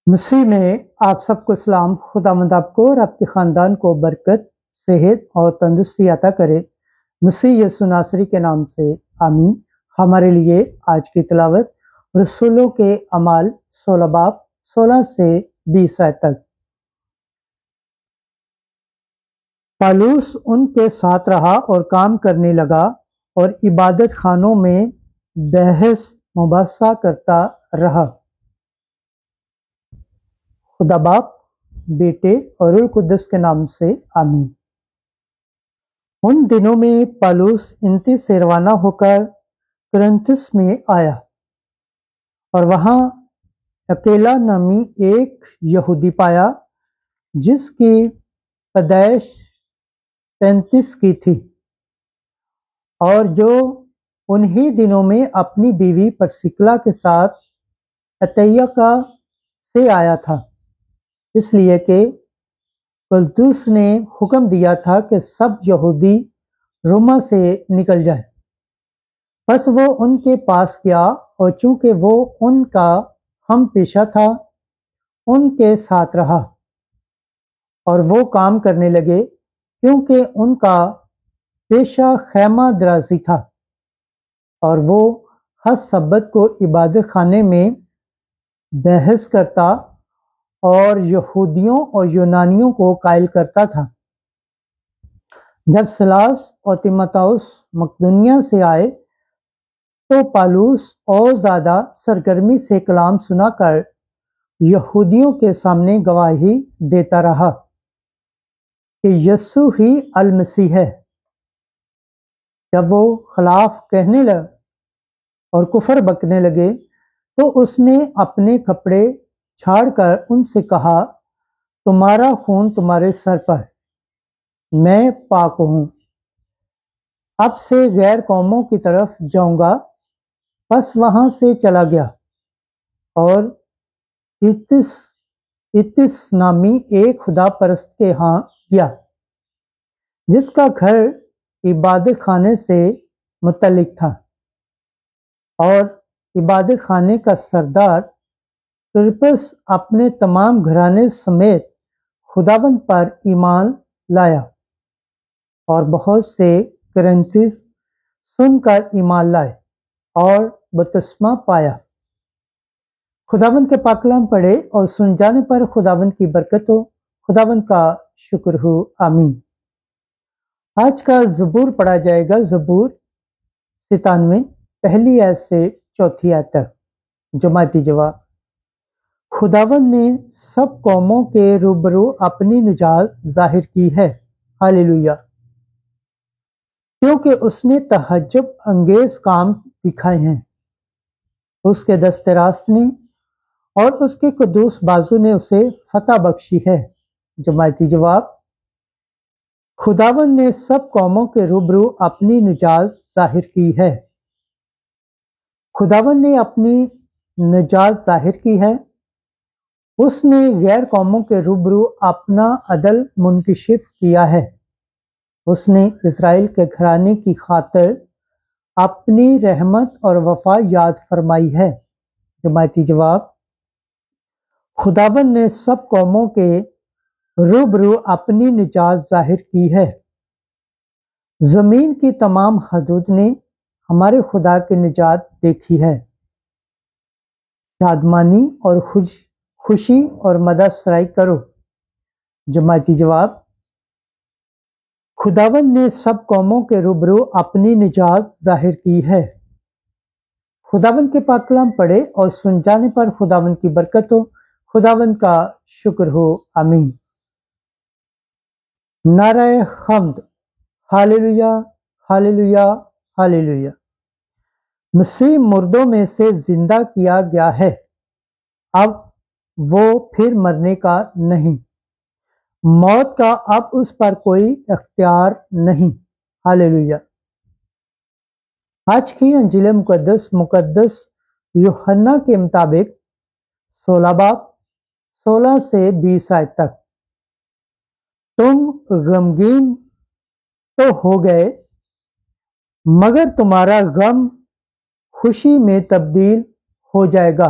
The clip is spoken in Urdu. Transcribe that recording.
مسیح میں آپ سب کو سلام۔ خداوند آپ کو اور آپ کے خاندان کو برکت، صحت اور تندرستی عطا کرے۔ مسیح یسوع ناصری کے نام سے آمین۔ ہمارے لیے آج کی تلاوت رسولوں کے اعمال 16 باب 16 سے 20 آیت تک۔ پالوس ان کے ساتھ رہا اور کام کرنے لگا اور عبادت خانوں میں بحث مباحثہ کرتا رہا۔ خدا باپ، بیٹے اور روح القدس کے نام سے آمین۔ ان دنوں میں پالوس انتی سے روانہ ہو کر کرنتھس میں آیا اور وہاں اکیلا نامی ایک یہودی پایا جس کی پیدائش 35 کی تھی اور جو انہی دنوں میں اپنی بیوی پرسکلا کے ساتھ اتیکا سے آیا تھا، اس لیے کہ پلتوس نے حکم دیا تھا کہ سب یہودی روما سے نکل جائیں۔ پس وہ ان کے پاس گیا اور چونکہ وہ ان کا ہم پیشہ تھا، ان کے ساتھ رہا اور وہ کام کرنے لگے، کیونکہ ان کا پیشہ خیمہ درازی تھا، اور وہ ہر سبت کو عبادت خانے میں بحث کرتا اور یہودیوں اور یونانیوں کو قائل کرتا تھا۔ جب سلاس اور تیموتھوس مقدونیہ سے آئے تو پالوس اور زیادہ سرگرمی سے کلام سنا کر یہودیوں کے سامنے گواہی دیتا رہا کہ یسوع ہی المسیح ہے۔ جب وہ خلاف کہنے لگے اور کفر بکنے لگے تو اس نے اپنے کپڑے چھاڑ کر ان سے کہا، تمہارا خون تمہارے سر پر، میں پاک ہوں، اب سے غیر قوموں کی طرف جاؤں گا۔ پس وہاں سے چلا گیا اور اتس نامی ایک خدا پرست کے ہاں گیا، جس کا گھر عبادت خانے سے متعلق تھا، اور عبادت خانے کا سردار کرپس اپنے تمام گھرانے سمیت خداوند پر ایمان لایا، اور بہت سے کرنتھیس سن کر ایمان لائے اور بپتسمہ پایا۔ خداوند کے پاک کلام پڑھے اور سن جانے پر خداوند کی برکت ہو۔ خداوند کا شکر ہو، آمین۔ آج کا زبور پڑھا جائے گا، زبور 97 پہلی آیت سے 4 آیت تک۔ جماعتی جواب: خداوند نے سب قوموں کے روبرو اپنی نجات ظاہر کی ہے، ہاللویا، کیونکہ اس نے تعجب انگیز کام دکھائے ہیں۔ اس کے دست راست نے اور اس کے قدوس بازو نے اسے فتح بخشی ہے۔ جماعتی جواب: خداوند نے سب قوموں کے روبرو اپنی نجات ظاہر کی ہے۔ خداوند نے اپنی نجات ظاہر کی ہے۔ اس نے غیر قوموں کے روبرو اپنا عدل منکشف کیا ہے۔ اس نے اسرائیل کے گھرانے کی خاطر اپنی رحمت اور وفا یاد فرمائی ہے۔ جماعتی جواب: خداوند نے سب قوموں کے روبرو اپنی نجات ظاہر کی ہے۔ زمین کی تمام حدود نے ہمارے خدا کی نجات دیکھی ہے۔ شادمانی اور خوشی اور مدح سرائی کرو۔ جماعتی جواب: خداوند نے سب قوموں کے روبرو اپنی نجات ظاہر کی ہے۔ خداوند کے پاک کلام پڑھے اور سن جانے پر خداوند کی برکت ہو۔ خداوند کا شکر ہو، آمین۔ نعرہ حمد، ہاللویا، ہاللویا، ہاللویا۔ مسیح مردوں میں سے زندہ کیا گیا ہے، اب وہ پھر مرنے کا نہیں، موت کا اب اس پر کوئی اختیار نہیں، ہاللویا۔ آج کی انجیل مقدس یوحنا کے مطابق 16 باب 16 سے 20 آیت تک۔ تم غمگین تو ہو گئے، مگر تمہارا غم خوشی میں تبدیل ہو جائے گا۔